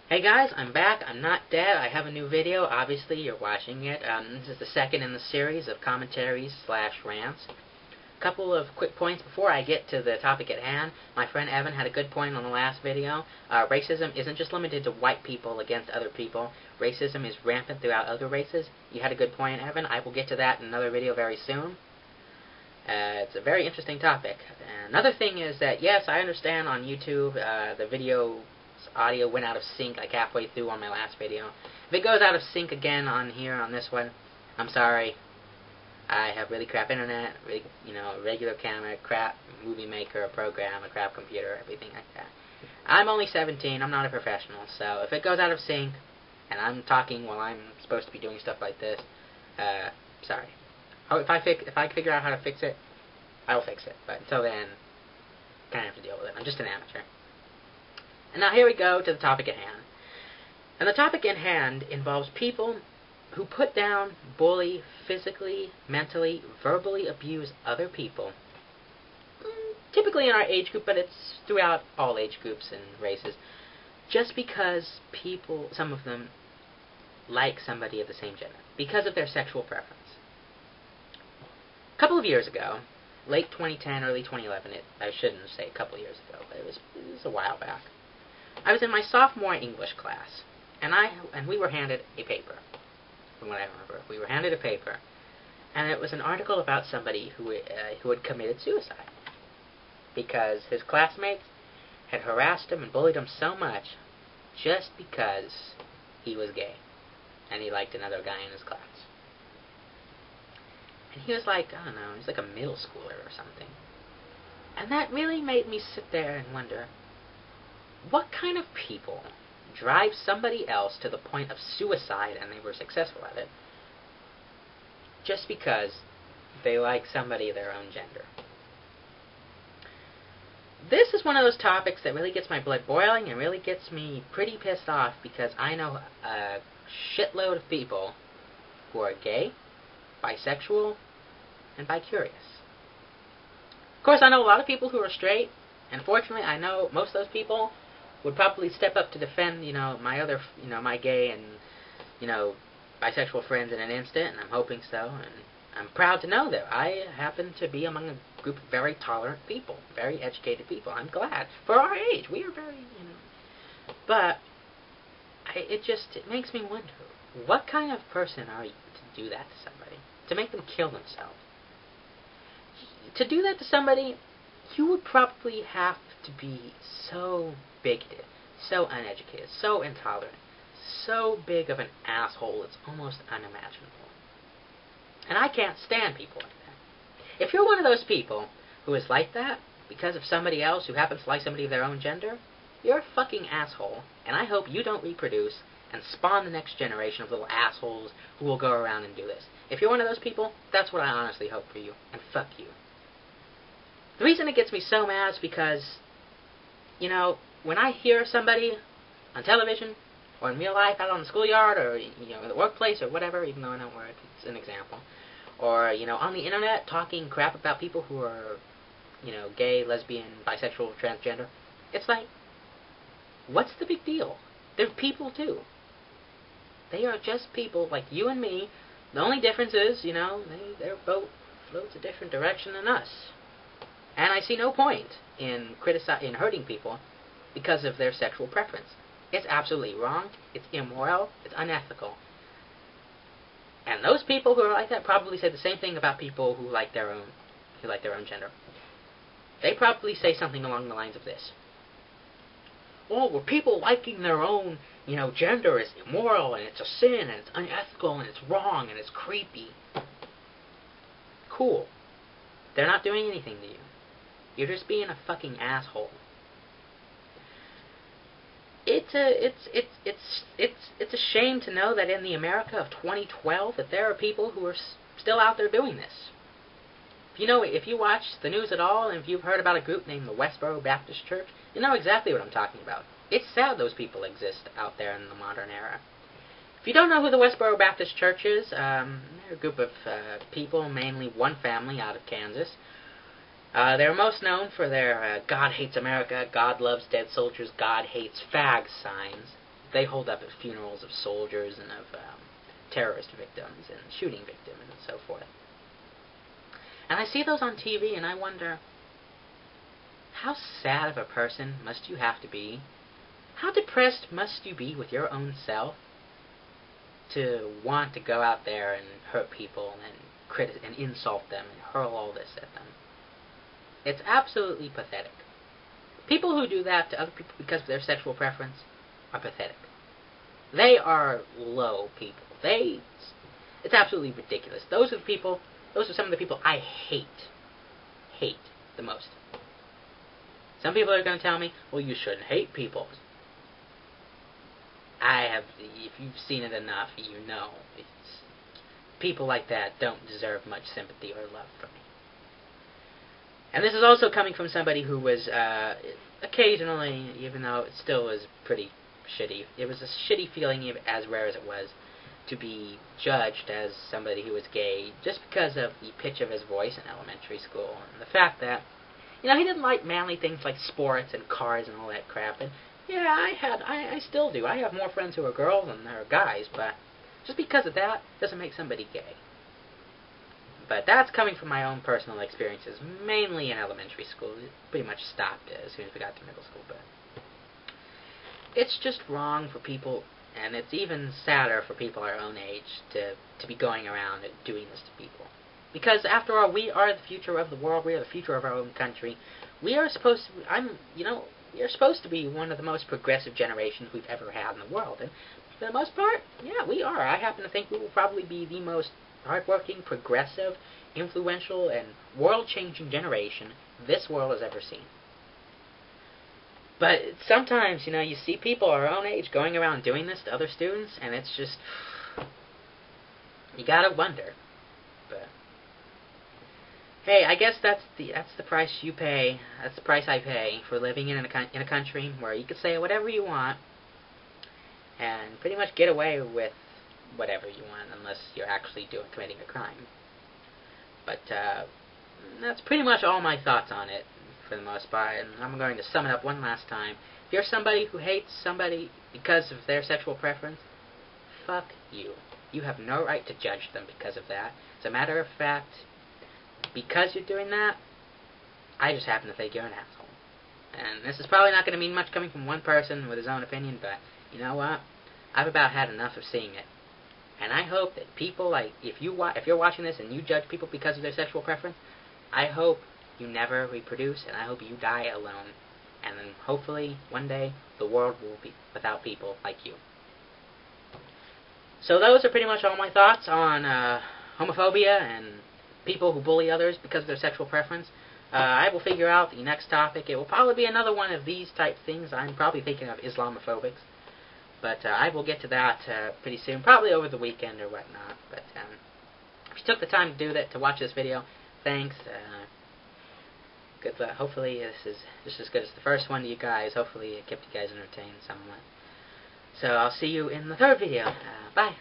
Hey guys, I'm back. I'm not dead. I have a new video. Obviously, you're watching it. This is the second in the series of commentaries / rants. A couple of quick points before I get to the topic at hand. My friend Evan had a good point on the last video. Racism isn't just limited to white people against other people. Racism is rampant throughout other races. You had a good point, Evan. I will get to that in another video very soon. It's a very interesting topic. Another thing is that, yes, I understand on YouTube the video audio went out of sync like halfway through on my last video. If it goes out of sync again on here on this one, I'm sorry. I have really crap internet, regular camera, crap movie maker, a program, a crap computer, everything like that. I'm only 17, I'm not a professional, so if it goes out of sync and I'm talking while I'm supposed to be doing stuff like this, sorry. If I figure out how to fix it, I'll fix it. But until then, kind of have to deal with it. I'm just an amateur. And now here we go to the topic at hand. And the topic at hand involves people who put down, bully, physically, mentally, verbally abuse other people. Typically in our age group, but it's throughout all age groups and races. Just because people, some of them, like somebody of the same gender. Because of their sexual preference. A couple of years ago, late 2010, early 2011, I shouldn't say a couple of years ago, but it was a while back. I was in my sophomore English class, and we were handed a paper. From what I remember, we were handed a paper, and it was an article about somebody who had committed suicide because his classmates had harassed him and bullied him so much just because he was gay and he liked another guy in his class. And he was like, I don't know, he's like a middle schooler or something. And that really made me sit there and wonder, what kind of people drive somebody else to the point of suicide, and they were successful at it, just because they like somebody of their own gender? This is one of those topics that really gets my blood boiling and really gets me pretty pissed off, because I know a shitload of people who are gay, bisexual, and bi-curious. Of course, I know a lot of people who are straight, and fortunately, I know most of those people would probably step up to defend, my gay and, bisexual friends in an instant, and I'm hoping so, and I'm proud to know that I happen to be among a group of very tolerant people, very educated people. I'm glad. For our age, we are very, But, it makes me wonder, what kind of person are you to do that to somebody? To make them kill themselves? To do that to somebody, you would probably have to be so bigoted, so uneducated, so intolerant, so big of an asshole it's almost unimaginable. And I can't stand people like that. If you're one of those people who is like that because of somebody else who happens to like somebody of their own gender, you're a fucking asshole, and I hope you don't reproduce and spawn the next generation of little assholes who will go around and do this. If you're one of those people, that's what I honestly hope for you, and fuck you. The reason it gets me so mad is because, when I hear somebody on television, or in real life, out on the schoolyard, or, in the workplace, or whatever, even though I don't work, it's an example, or, on the internet, talking crap about people who are, gay, lesbian, bisexual, transgender, it's like, what's the big deal? They're people, too. They are just people like you and me. The only difference is, their boat floats a different direction than us. And I see no point in hurting people because of their sexual preference. It's absolutely wrong. It's immoral. It's unethical. And those people who are like that probably say the same thing about people who like their own gender. They probably say something along the lines of this: "Oh, well, people liking their own, gender is immoral, and it's a sin, and it's unethical, and it's wrong, and it's creepy." Cool. They're not doing anything to you. You're just being a fucking asshole. It's a shame to know that in the America of 2012 that there are people who are still out there doing this. If you watch the news at all, and if you've heard about a group named the Westboro Baptist Church, you know exactly what I'm talking about. It's sad those people exist out there in the modern era. If you don't know who the Westboro Baptist Church is, they're a group of people, mainly one family out of Kansas. They're most known for their God hates America, God loves dead soldiers, God hates fag signs. they hold up at funerals of soldiers and of terrorist victims and shooting victims and so forth. And I see those on TV and I wonder, how sad of a person must you have to be? How depressed must you be with your own self to want to go out there and hurt people and insult them and hurl all this at them? It's absolutely pathetic. People who do that to other people because of their sexual preference are pathetic. They are low people. It's absolutely ridiculous. Those are some of the people I hate the most. Some people are going to tell me, well, you shouldn't hate people. If you've seen it enough, you know. People like that don't deserve much sympathy or love from me. And this is also coming from somebody who was, occasionally, even though it still was pretty shitty, it was a shitty feeling, as rare as it was, to be judged as somebody who was gay just because of the pitch of his voice in elementary school, and the fact that, he didn't like manly things like sports and cars and all that crap. And yeah, I still do. I have more friends who are girls than there are guys, but just because of that doesn't make somebody gay. But that's coming from my own personal experiences, mainly in elementary school. It pretty much stopped as soon as we got to middle school, but it's just wrong for people, and it's even sadder for people our own age to be going around and doing this to people. Because after all, we are the future of the world. We are the future of our own country. We are supposed to. We are supposed to be one of the most progressive generations we've ever had in the world. And for the most part, yeah, we are. I happen to think we will probably be the most hardworking, progressive, influential, and world-changing generation this world has ever seen. But sometimes, you see people our own age going around doing this to other students, and it's just, you gotta wonder. But hey, I guess that's the price you pay. That's the price I pay for living in a country where you can say whatever you want and pretty much get away with whatever you want, unless you're actually committing a crime. But that's pretty much all my thoughts on it, for the most part, and I'm going to sum it up one last time. If you're somebody who hates somebody because of their sexual preference, fuck you. You have no right to judge them because of that. As a matter of fact, because you're doing that, I just happen to think you're an asshole. And this is probably not going to mean much coming from one person with his own opinion, but you know what? I've about had enough of seeing it. And I hope that people, if you're watching this and you judge people because of their sexual preference, I hope you never reproduce, and I hope you die alone. And then hopefully one day the world will be without people like you. So those are pretty much all my thoughts on homophobia and people who bully others because of their sexual preference. I will figure out the next topic. It will probably be another one of these type things. I'm probably thinking of Islamophobics. But I will get to that pretty soon, probably over the weekend or whatnot. But if you took the time to do that, to watch this video, thanks. Good luck. Hopefully this is just as good as the first one to you guys. Hopefully it kept you guys entertained somewhat. So I'll see you in the third video. Bye.